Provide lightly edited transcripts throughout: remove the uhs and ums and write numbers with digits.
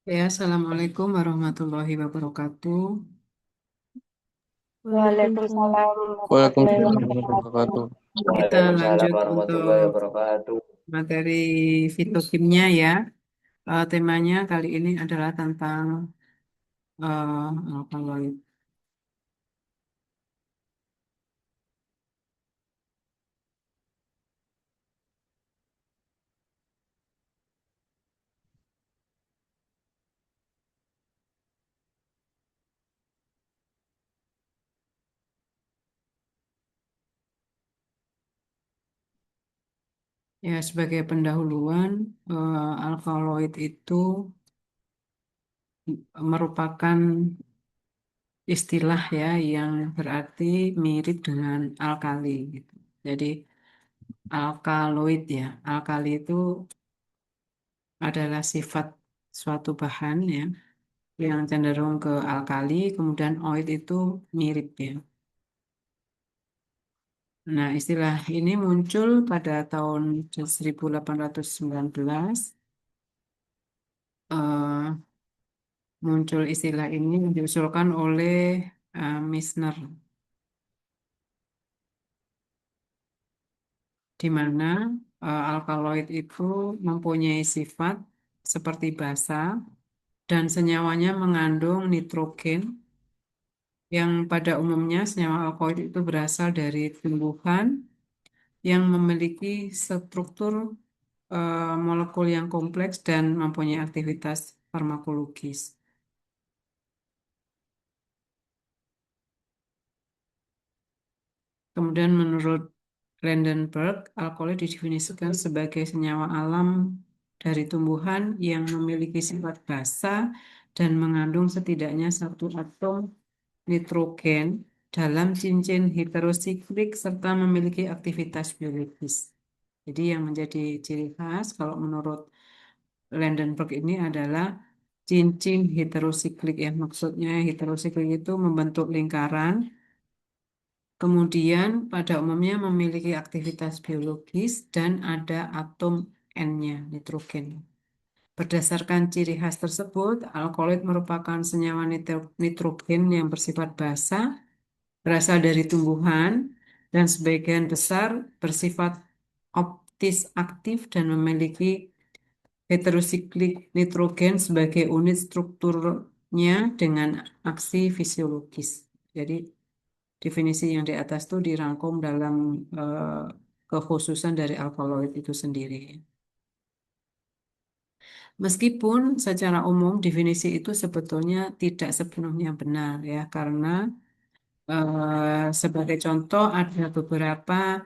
Ya, Assalamualaikum warahmatullahi wabarakatuh. Waalaikumsalam warahmatullahi Waalaikumsalam warahmatullahi wabarakatuh. wabarakatuh. Kita Waalaikumsalam lanjut warahmatullahi untuk wabarakatuh. materi fitokimia ya. Temanya kali ini adalah tentang alkaloid. Ya, sebagai pendahuluan, alkaloid itu merupakan istilah ya yang berarti mirip dengan alkali gitu. Jadi alkaloid ya, alkali itu adalah sifat suatu bahan ya yang cenderung ke alkali, kemudian oid itu mirip ya. Nah, istilah ini muncul pada tahun 1819. Eh, Muncul istilah ini diusulkan oleh Misner, di mana alkaloid itu mempunyai sifat seperti basa dan senyawanya mengandung nitrogen yang pada umumnya senyawa alkaloid itu berasal dari tumbuhan yang memiliki struktur molekul yang kompleks dan mempunyai aktivitas farmakologis. Kemudian menurut Landenberg, alkaloid didefinisikan sebagai senyawa alam dari tumbuhan yang memiliki sifat basa dan mengandung setidaknya satu atom nitrogen dalam cincin heterosiklik serta memiliki aktivitas biologis. Jadi yang menjadi ciri khas kalau menurut Landenberg ini adalah cincin heterosiklik ya. Maksudnya heterosiklik itu membentuk lingkaran, kemudian pada umumnya memiliki aktivitas biologis dan ada atom N-nya, nitrogen. Berdasarkan ciri khas tersebut, alkaloid merupakan senyawa nitrogen yang bersifat basa, berasal dari tumbuhan, dan sebagian besar bersifat optis aktif dan memiliki heterosiklik nitrogen sebagai unit strukturnya dengan aksi fisiologis. Jadi definisi yang di atas itu dirangkum dalam kekhususan dari alkaloid itu sendiri. Meskipun secara umum definisi itu sebetulnya tidak sepenuhnya benar ya, karena sebagai contoh ada beberapa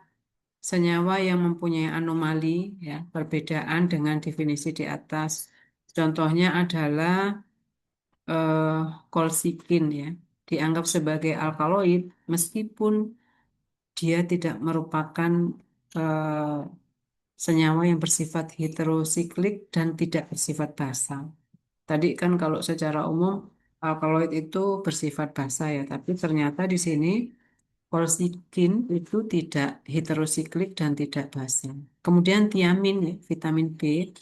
senyawa yang mempunyai anomali ya, perbedaan dengan definisi di atas. Contohnya adalah eh, kolsikin ya, dianggap sebagai alkaloid meskipun dia tidak merupakan eh, senyawa yang bersifat heterosiklik dan tidak bersifat basa. Tadi kan kalau secara umum alkaloid itu bersifat basa ya, tapi ternyata di sini kolsikin itu tidak heterosiklik dan tidak basa. Kemudian tiamin ya, vitamin B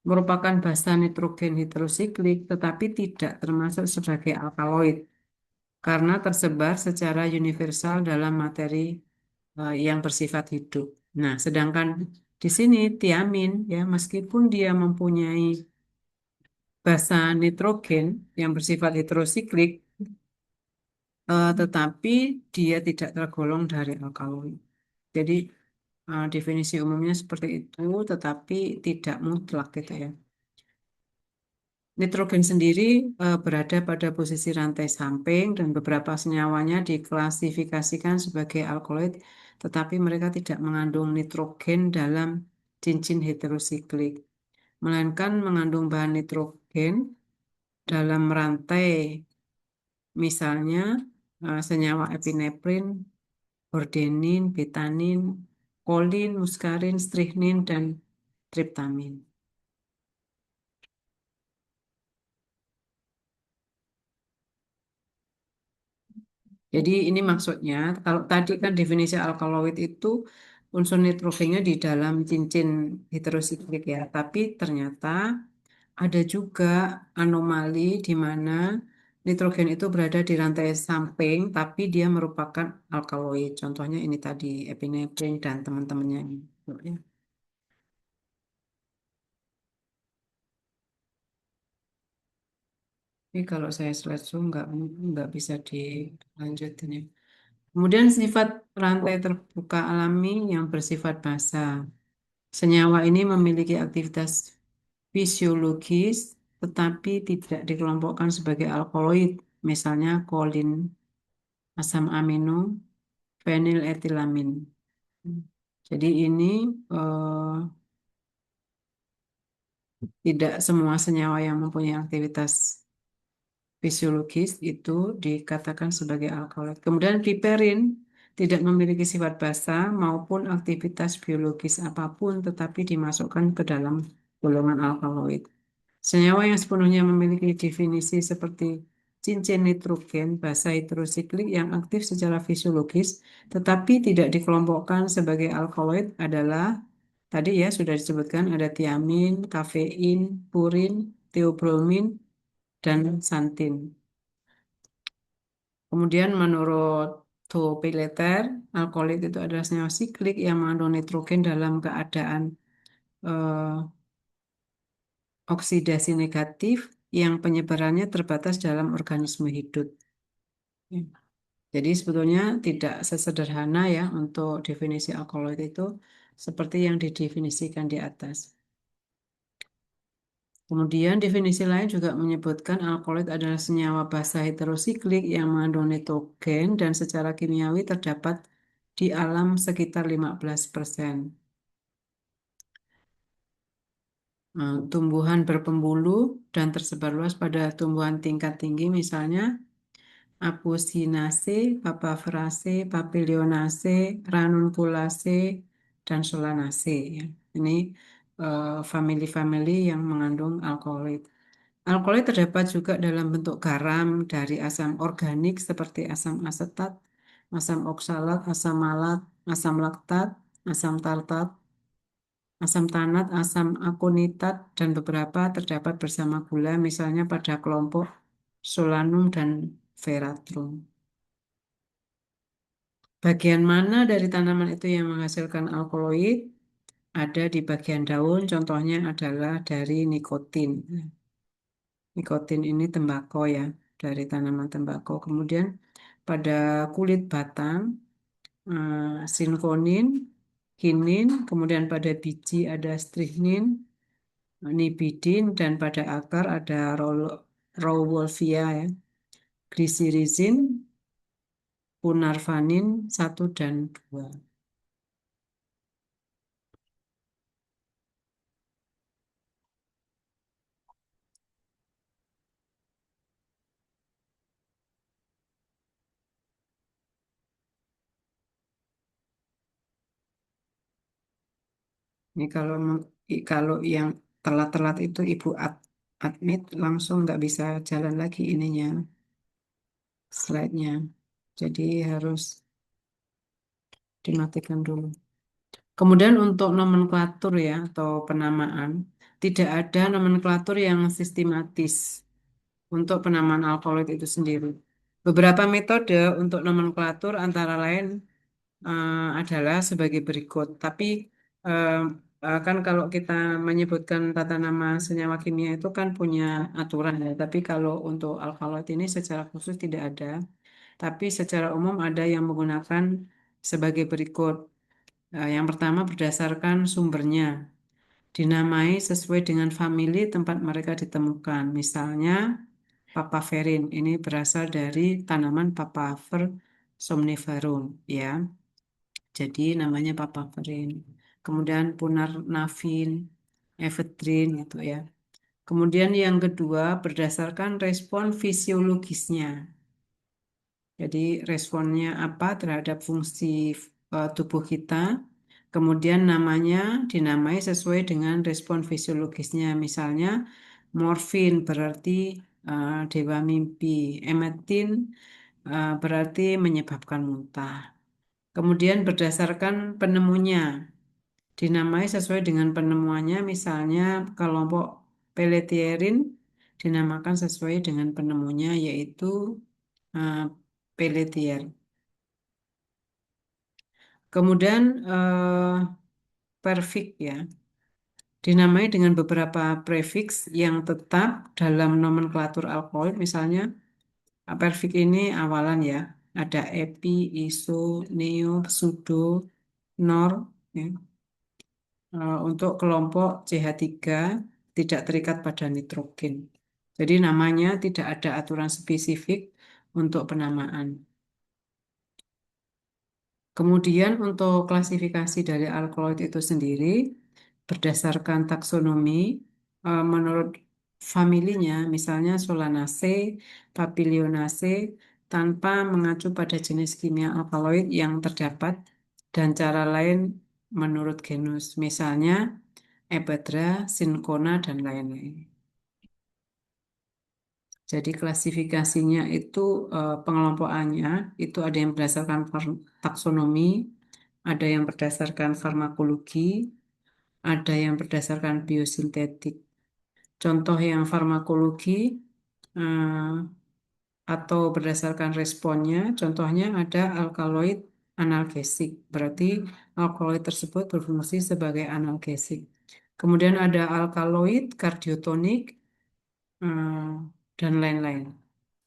merupakan basa nitrogen heterosiklik tetapi tidak termasuk sebagai alkaloid karena tersebar secara universal dalam materi yang bersifat hidup. Nah, sedangkan di sini tiamin ya meskipun dia mempunyai basa nitrogen yang bersifat heterosiklik, tetapi dia tidak tergolong dari alkaloid. Jadi definisi umumnya seperti itu, tetapi tidak mutlak gitu ya. Nitrogen sendiri berada pada posisi rantai samping dan beberapa senyawanya diklasifikasikan sebagai alkaloid, tetapi mereka tidak mengandung nitrogen dalam cincin heterosiklik, melainkan mengandung bahan nitrogen dalam rantai, misalnya senyawa epinefrin, bordenin, betanin, kolin, muskarin, strihnin, dan triptamin. Jadi ini maksudnya, kalau tadi kan definisi alkaloid itu unsur nitrogennya di dalam cincin heterosiklik ya, tapi ternyata ada juga anomali di mana nitrogen itu berada di rantai samping, tapi dia merupakan alkaloid. Contohnya ini tadi epinefrin dan teman-temannya ini. Ya. Ini kalau saya slideshow nggak bisa dilanjutin ya. Kemudian sifat rantai terbuka alami yang bersifat basa. Senyawa ini memiliki aktivitas fisiologis, tetapi tidak dikelompokkan sebagai alkaloid, misalnya kolin, asam amino, feniletilamin. Jadi ini eh, tidak semua senyawa yang mempunyai aktivitas fisiologis itu dikatakan sebagai alkaloid. Kemudian piperin tidak memiliki sifat basa maupun aktivitas biologis apapun, tetapi dimasukkan ke dalam golongan alkaloid. Senyawa yang sepenuhnya memiliki definisi seperti cincin nitrogen basa heterosiklik yang aktif secara fisiologis, tetapi tidak dikelompokkan sebagai alkaloid adalah tadi ya sudah disebutkan ada tiamin, kafein, purin, theobromine, dan santin. Kemudian menurut Topileter, alkoholit itu adalah senyawa siklik yang mengandung nitrogen dalam keadaan eh, oksidasi negatif yang penyebarannya terbatas dalam organisme hidup. Ya. Jadi sebetulnya tidak sesederhana ya untuk definisi alkaloid itu seperti yang didefinisikan di atas. Kemudian definisi lain juga menyebutkan alkaloid adalah senyawa basa heterosiklik yang mengandung nitrogen dan secara kimiawi terdapat di alam sekitar 15%. Tumbuhan berpembuluh dan tersebar luas pada tumbuhan tingkat tinggi misalnya Apocynaceae, Papaver,aceae, Papilionaceae, Ranunculaceae, dan Solanaceae. Ya. Ini famili-famili yang mengandung alkaloid. Alkaloid terdapat juga dalam bentuk garam dari asam organik seperti asam asetat, asam oksalat, asam malat, asam laktat, asam tartat, asam tanat, asam akonitat, dan beberapa terdapat bersama gula, misalnya pada kelompok solanum dan veratrum. Bagian mana dari tanaman itu yang menghasilkan alkaloid? Ada di bagian daun, contohnya adalah dari nikotin. Nikotin ini tembakau ya, dari tanaman tembakau. Kemudian pada kulit batang, sinkonin, kinin, kemudian pada biji ada strychnin, nibidin, dan pada akar ada rauwolfia ya, glycyrrhizin, punarvanin 1 dan 2. Ini kalau yang telat-telat itu Ibu admit langsung nggak bisa jalan lagi ininya slide-nya. Jadi harus dimatikan dulu. Kemudian untuk nomenklatur ya atau penamaan, tidak ada nomenklatur yang sistematis untuk penamaan alkaloid itu sendiri. Beberapa metode untuk nomenklatur antara lain adalah sebagai berikut. Tapi eh, kan kalau kita menyebutkan tata nama senyawa kimia itu kan punya aturan ya. Tapi kalau untuk alkaloid ini secara khusus tidak ada. Tapi secara umum ada yang menggunakan sebagai berikut. Yang pertama berdasarkan sumbernya, dinamai sesuai dengan famili tempat mereka ditemukan. Misalnya papaverin ini berasal dari tanaman Papaver somniferum ya. Jadi namanya papaverin. Kemudian punarnavin, ephedrin gitu ya. Kemudian yang kedua berdasarkan respon fisiologisnya. Jadi responnya apa terhadap fungsi tubuh kita. Kemudian namanya dinamai sesuai dengan respon fisiologisnya. Misalnya morfin berarti dewa mimpi, emetin berarti menyebabkan muntah. Kemudian berdasarkan penemunya, dinamai sesuai dengan penemuannya, misalnya kelompok Pelletier dinamakan sesuai dengan penemunya yaitu eh, Pelletier. Kemudian perfix ya, dinamai dengan beberapa prefiks yang tetap dalam nomenklatur alkohol. Misalnya perfix ini awalan ya, ada epi, iso, neo, pseudo, nor. Ya. Untuk kelompok CH3 tidak terikat pada nitrogen. Jadi namanya tidak ada aturan spesifik untuk penamaan. Kemudian untuk klasifikasi dari alkaloid itu sendiri berdasarkan taksonomi menurut familinya misalnya Solanaceae, Papilionaceae tanpa mengacu pada jenis kimia alkaloid yang terdapat dan cara lain menurut genus misalnya Ephedra, Cinchona dan lain-lain. Jadi klasifikasinya itu pengelompokannya itu ada yang berdasarkan taksonomi, ada yang berdasarkan farmakologi, ada yang berdasarkan biosintetik. Contoh yang farmakologi eh, atau berdasarkan responnya, contohnya ada alkaloid analgesik. Berarti alkaloid tersebut berfungsi sebagai analgesik. Kemudian ada alkaloid kardiotonik eh, dan lain-lain.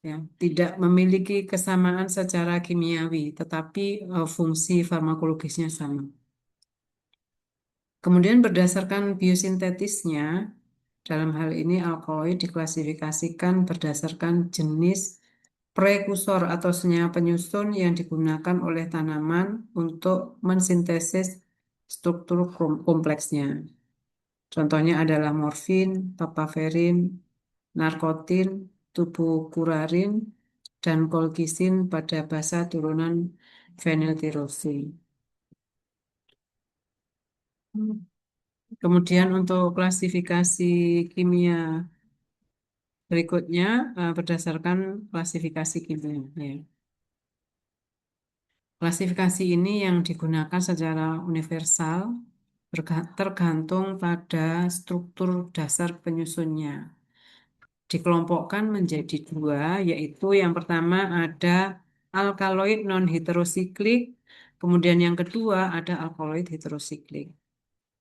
Ya, tidak memiliki kesamaan secara kimiawi, tetapi fungsi farmakologisnya sama. Kemudian berdasarkan biosintetisnya, dalam hal ini alkaloid diklasifikasikan berdasarkan jenis prekursor atau senyawa penyusun yang digunakan oleh tanaman untuk mensintesis struktur kompleksnya. Contohnya adalah morfin, papaverin, narkotin, tubokurarin, dan kolkisin pada basa turunan feniltirosin. Kemudian untuk klasifikasi kimia berikutnya berdasarkan klasifikasi kimia. Ya. Klasifikasi ini yang digunakan secara universal tergantung pada struktur dasar penyusunnya. Dikelompokkan menjadi dua, yaitu yang pertama ada alkaloid non-heterosiklik, kemudian yang kedua ada alkaloid heterosiklik.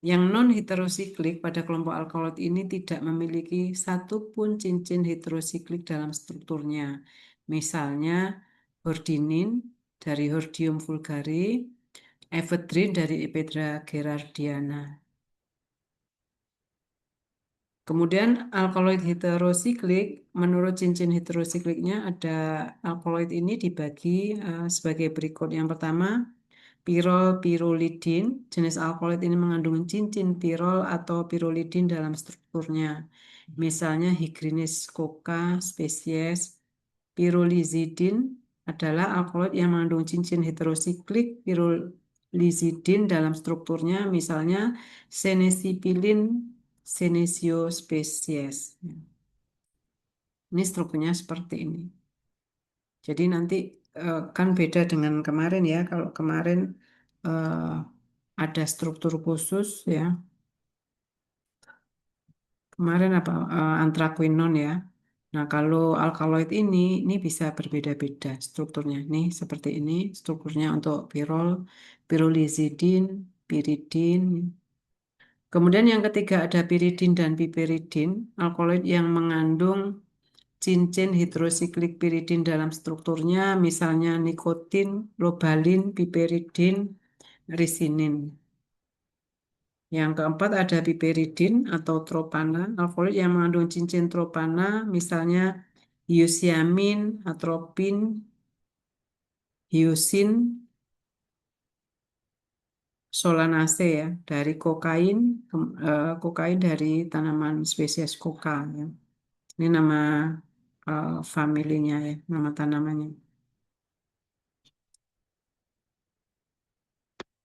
Yang non-heterosiklik pada kelompok alkaloid ini tidak memiliki satupun cincin heterosiklik dalam strukturnya. Misalnya hordinin dari Hordium vulgare, ephedrin dari Ephedra gerardiana. Kemudian alkaloid heterosiklik, menurut cincin heterosikliknya ada alkaloid ini dibagi sebagai berikut. Yang pertama, pirol pirolidin. Jenis alkaloid ini mengandung cincin pirol atau pirolidin dalam strukturnya. Misalnya Hygrines coca spesies pirolizidin adalah alkaloid yang mengandung cincin heterosiklik pirolizidin dalam strukturnya. Misalnya senesipilin senesio spesies. Ini strukturnya seperti ini. Jadi nanti kan beda dengan kemarin ya. Kalau kemarin eh, ada struktur khusus ya. Kemarin apa antraquinon ya. Nah, kalau alkaloid ini bisa berbeda-beda strukturnya. Nih seperti ini strukturnya untuk pirol, pirolizidin, piridin. Kemudian yang ketiga ada piridin dan piperidin, alkaloid yang mengandung cincin hidrosiklik piridin dalam strukturnya, misalnya nikotin, lobalin, piperidin, risinin. Yang keempat ada piperidin atau tropana, alkaloid yang mengandung cincin tropana, misalnya hiosiamin, atropin, hiosin, solanase ya, dari kokain, kokain dari tanaman spesies koka. Ya. Ini nama familinya ya, nama tanamannya.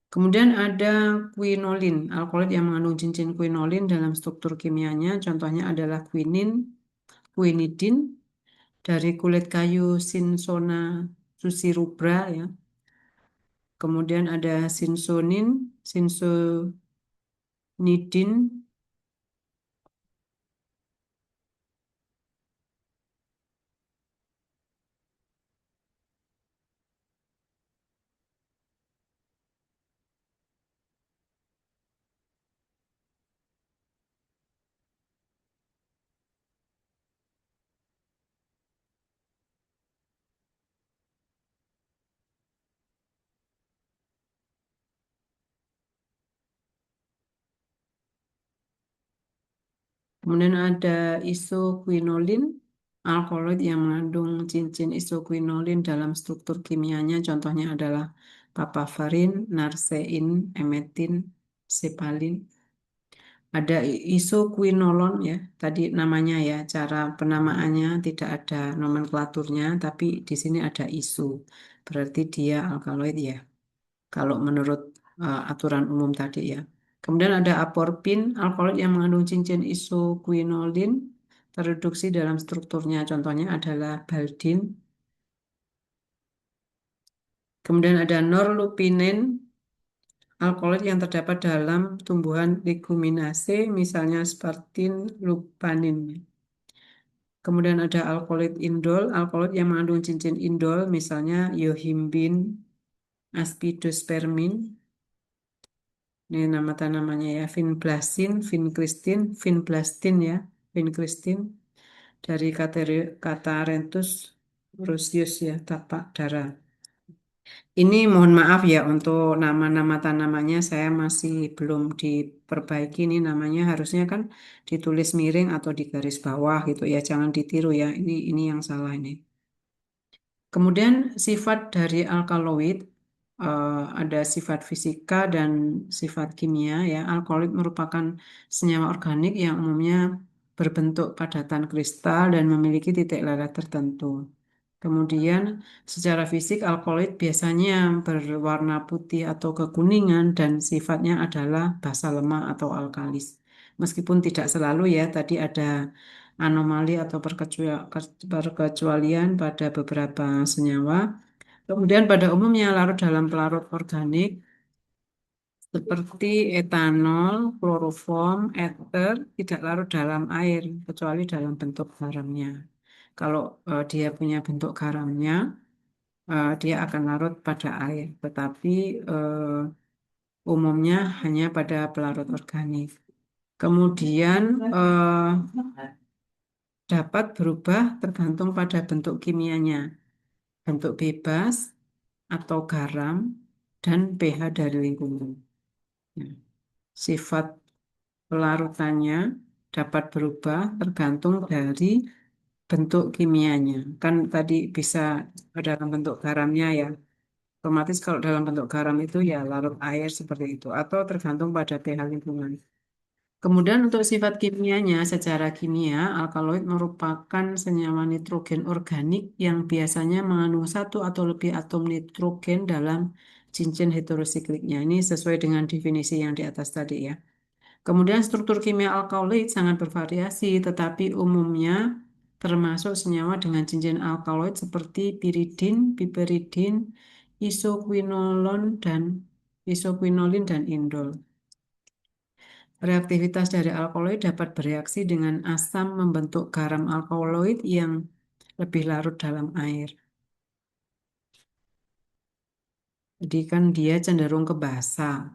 Kemudian ada quinolin, alkaloid yang mengandung cincin quinolin dalam struktur kimianya. Contohnya adalah quinin, quinidin dari kulit kayu Cinsona susirubra ya. Kemudian ada cinsonin, cinsonidin Kemudian ada isoquinolin, alkaloid yang mengandung cincin isoquinolin dalam struktur kimianya. Contohnya adalah papaverin, narsein, emetin, sepalin. Ada isoquinolon ya, tadi namanya ya, cara penamaannya tidak ada nomenklaturnya, tapi di sini ada iso, berarti dia alkaloid ya, kalau menurut aturan umum tadi ya. Kemudian ada aporpin, alkaloid yang mengandung cincin isoquinolin, terreduksi dalam strukturnya, contohnya adalah baldin. Kemudian ada norlupinen, alkaloid yang terdapat dalam tumbuhan leguminase, misalnya spartin, lupanin. Kemudian ada alkaloid indol, alkaloid yang mengandung cincin indol, misalnya yohimbin, aspidospermin. Ini nama tanamannya ya, vinblastin, vincristin, vinblastin ya, vincristin dari Catharentus rosius ya, tapak dara. Ini mohon maaf ya untuk nama-nama tanamannya saya masih belum diperbaiki. Ini namanya harusnya kan ditulis miring atau di garis bawah gitu ya, jangan ditiru ya. Ini yang salah ini. Kemudian sifat dari alkaloid ada sifat fisika dan sifat kimia ya. Alkaloid merupakan senyawa organik yang umumnya berbentuk padatan kristal dan memiliki titik lelet tertentu. Kemudian secara fisik alkaloid biasanya berwarna putih atau kekuningan dan sifatnya adalah basa lemah atau alkalis. Meskipun tidak selalu ya, tadi ada anomali atau perkecualian pada beberapa senyawa. Kemudian pada umumnya larut dalam pelarut organik seperti etanol, kloroform, ether tidak larut dalam air kecuali dalam bentuk garamnya. Kalau dia punya bentuk garamnya, dia akan larut pada air, tetapi umumnya hanya pada pelarut organik. Kemudian dapat berubah tergantung pada bentuk kimianya, bentuk bebas atau garam, dan pH dari lingkungan. Nah, sifat pelarutannya dapat berubah tergantung dari bentuk kimianya. Kan tadi bisa dalam bentuk garamnya ya. Otomatis kalau dalam bentuk garam itu ya larut air seperti itu. Atau tergantung pada pH lingkungan. Kemudian untuk sifat kimianya, secara kimia, alkaloid merupakan senyawa nitrogen organik yang biasanya mengandung satu atau lebih atom nitrogen dalam cincin heterosikliknya. Ini sesuai dengan definisi yang di atas tadi ya. Kemudian struktur kimia alkaloid sangat bervariasi, tetapi umumnya termasuk senyawa dengan cincin alkaloid seperti piridin, piperidin, isoquinolin dan indol. Reaktivitas dari alkaloid dapat bereaksi dengan asam membentuk garam alkaloid yang lebih larut dalam air. Jadi kan dia cenderung ke basa.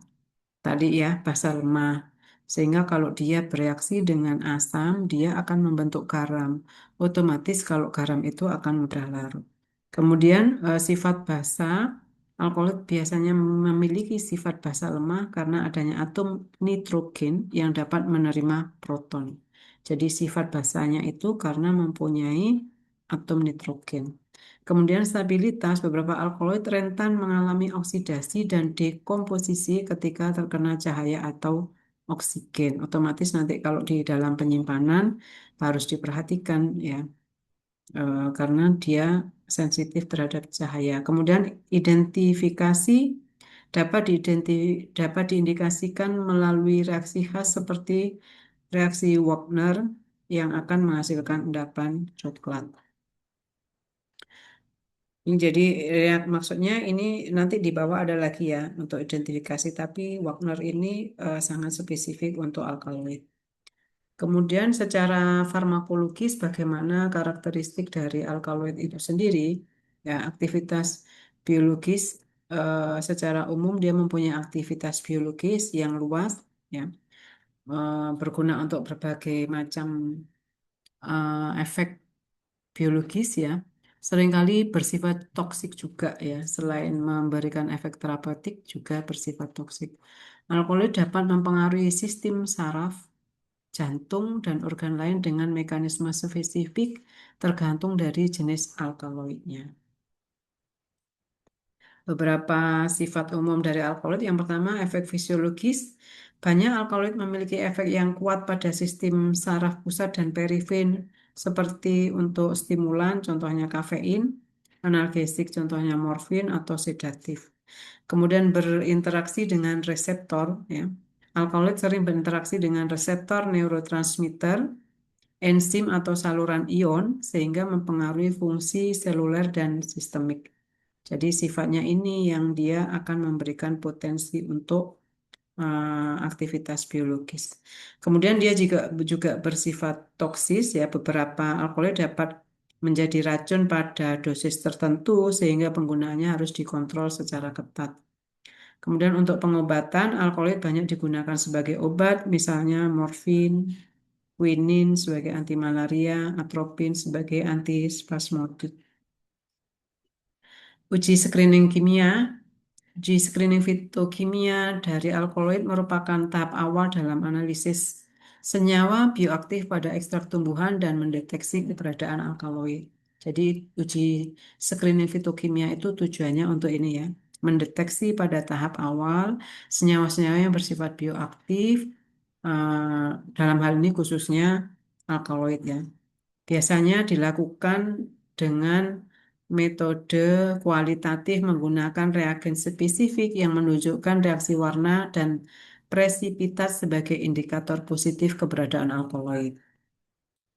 Tadi ya, basa lemah. Sehingga kalau dia bereaksi dengan asam, dia akan membentuk garam. Otomatis kalau garam itu akan mudah larut. Kemudian sifat basa, alkaloid biasanya memiliki sifat basa lemah karena adanya atom nitrogen yang dapat menerima proton. Jadi sifat basanya itu karena mempunyai atom nitrogen. Kemudian stabilitas beberapa alkaloid rentan mengalami oksidasi dan dekomposisi ketika terkena cahaya atau oksigen. Otomatis nanti kalau di dalam penyimpanan harus diperhatikan ya, karena dia sensitif terhadap cahaya. Kemudian identifikasi dapat diindikasikan melalui reaksi khas seperti reaksi Wagner yang akan menghasilkan endapan coklat. Ini jadi maksudnya ini nanti di bawah ada lagi ya untuk identifikasi, tapi Wagner ini sangat spesifik untuk alkaloid. Kemudian secara farmakologis bagaimana karakteristik dari alkaloid itu sendiri? Ya, aktivitas biologis secara umum dia mempunyai aktivitas biologis yang luas ya, berguna untuk berbagai macam efek biologis ya, seringkali bersifat toksik juga ya. Selain memberikan efek terapeutik juga bersifat toksik. Alkaloid dapat mempengaruhi sistem saraf, jantung, dan organ lain dengan mekanisme spesifik tergantung dari jenis alkaloidnya. Beberapa sifat umum dari alkaloid. Yang pertama, efek fisiologis. Banyak alkaloid memiliki efek yang kuat pada sistem saraf pusat dan perifen, seperti untuk stimulan, contohnya kafein, analgesik, contohnya morfin, atau sedatif. Kemudian berinteraksi dengan reseptor, ya. Alkaloid sering berinteraksi dengan reseptor neurotransmitter, enzim atau saluran ion, sehingga mempengaruhi fungsi seluler dan sistemik. Jadi sifatnya ini yang dia akan memberikan potensi untuk aktivitas biologis. Kemudian dia juga bersifat toksis, ya. Beberapa alkaloid dapat menjadi racun pada dosis tertentu sehingga penggunaannya harus dikontrol secara ketat. Kemudian untuk pengobatan, alkaloid banyak digunakan sebagai obat, misalnya morfin, quinin sebagai anti malaria, atropin sebagai antispasmodik. Uji screening kimia. Uji screening fitokimia dari alkaloid merupakan tahap awal dalam analisis senyawa bioaktif pada ekstrak tumbuhan dan mendeteksi keberadaan alkaloid. Jadi uji screening fitokimia itu tujuannya untuk ini, ya, mendeteksi pada tahap awal senyawa-senyawa yang bersifat bioaktif, dalam hal ini khususnya alkaloid, ya. Biasanya dilakukan dengan metode kualitatif menggunakan reagen spesifik yang menunjukkan reaksi warna dan presipitat sebagai indikator positif keberadaan alkaloid.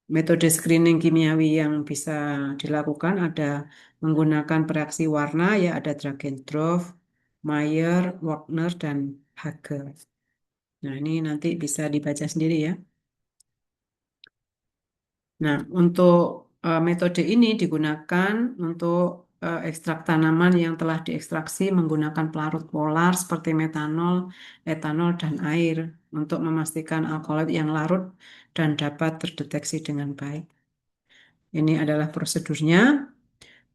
Metode screening kimiawi yang bisa dilakukan ada menggunakan pereaksi warna, ya, ada Dragendorf, Mayer, Wagner, dan Hager. Nah, ini nanti bisa dibaca sendiri, ya. Nah, untuk metode ini digunakan untuk ekstrak tanaman yang telah diekstraksi menggunakan pelarut polar seperti metanol, etanol, dan air untuk memastikan alkaloid yang larut dan dapat terdeteksi dengan baik. Ini adalah prosedurnya.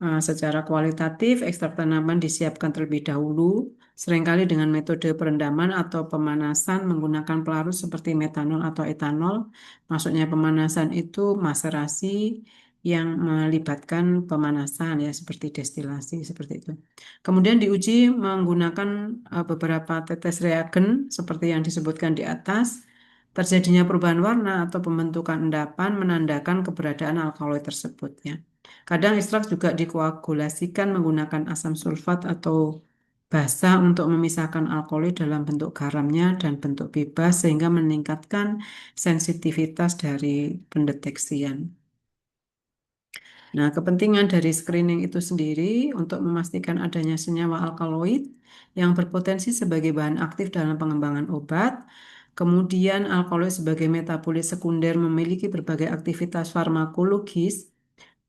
Secara kualitatif, ekstrak tanaman disiapkan terlebih dahulu, seringkali dengan metode perendaman atau pemanasan menggunakan pelarut seperti metanol atau etanol. Maksudnya pemanasan itu maserasi yang melibatkan pemanasan, ya, seperti destilasi, seperti itu. Kemudian diuji menggunakan beberapa tetes reagen seperti yang disebutkan di atas. Terjadinya perubahan warna atau pembentukan endapan menandakan keberadaan alkaloid tersebut, ya. Kadang ekstrak juga dikoagulasikan menggunakan asam sulfat atau basa untuk memisahkan alkaloid dalam bentuk garamnya dan bentuk bebas sehingga meningkatkan sensitivitas dari pendeteksian. Nah, kepentingan dari screening itu sendiri untuk memastikan adanya senyawa alkaloid yang berpotensi sebagai bahan aktif dalam pengembangan obat. Kemudian alkaloid sebagai metabolit sekunder memiliki berbagai aktivitas farmakologis,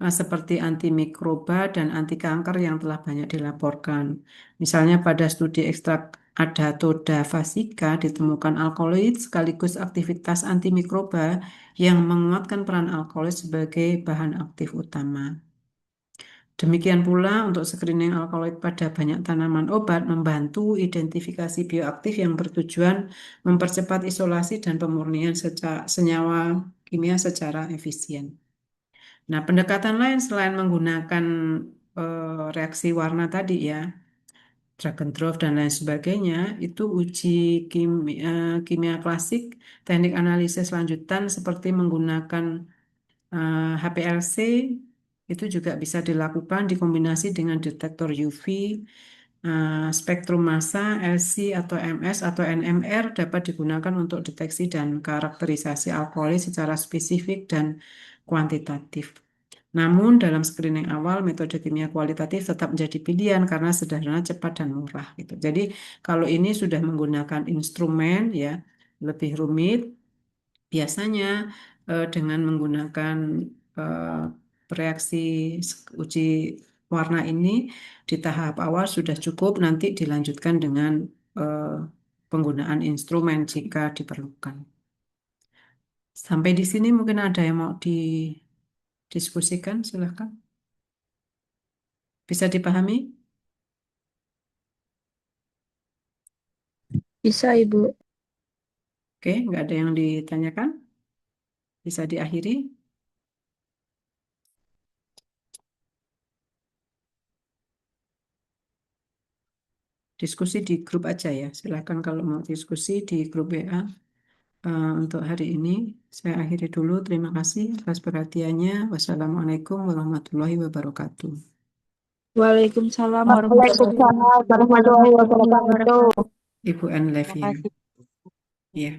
seperti antimikroba dan anti kanker yang telah banyak dilaporkan. Misalnya pada studi ekstrak Adatoda vasica ditemukan alkaloid sekaligus aktivitas antimikroba yang menguatkan peran alkaloid sebagai bahan aktif utama. Demikian pula untuk screening alkaloid pada banyak tanaman obat membantu identifikasi bioaktif yang bertujuan mempercepat isolasi dan pemurnian senyawa kimia secara efisien. Nah, pendekatan lain selain menggunakan reaksi warna tadi, ya, Dragendorf dan lain sebagainya, itu uji kimia klasik, teknik analisis lanjutan seperti menggunakan HPLC itu juga bisa dilakukan dikombinasi dengan detektor UV, spektrum massa, LC atau MS atau NMR dapat digunakan untuk deteksi dan karakterisasi alkaloid secara spesifik dan kuantitatif. Namun dalam screening awal metode kimia kualitatif tetap menjadi pilihan karena sederhana, cepat, dan murah gitu. Jadi kalau ini sudah menggunakan instrumen, ya, lebih rumit, biasanya dengan menggunakan reaksi uji warna ini di tahap awal sudah cukup, nanti dilanjutkan dengan eh, penggunaan instrumen jika diperlukan. Sampai di sini mungkin ada yang mau didiskusikan, silahkan. Bisa dipahami? Bisa, Ibu. Oke, nggak ada yang ditanyakan? Bisa diakhiri? Diskusi di grup aja ya. Silakan kalau mau diskusi di grup WA. Untuk hari ini saya akhiri dulu. Terima kasih atas perhatiannya. Wassalamualaikum warahmatullahi wabarakatuh. Waalaikumsalam Waalaikumsalam warahmatullahi wabarakatuh. Ibu N live Terima ya. kasih. Ya.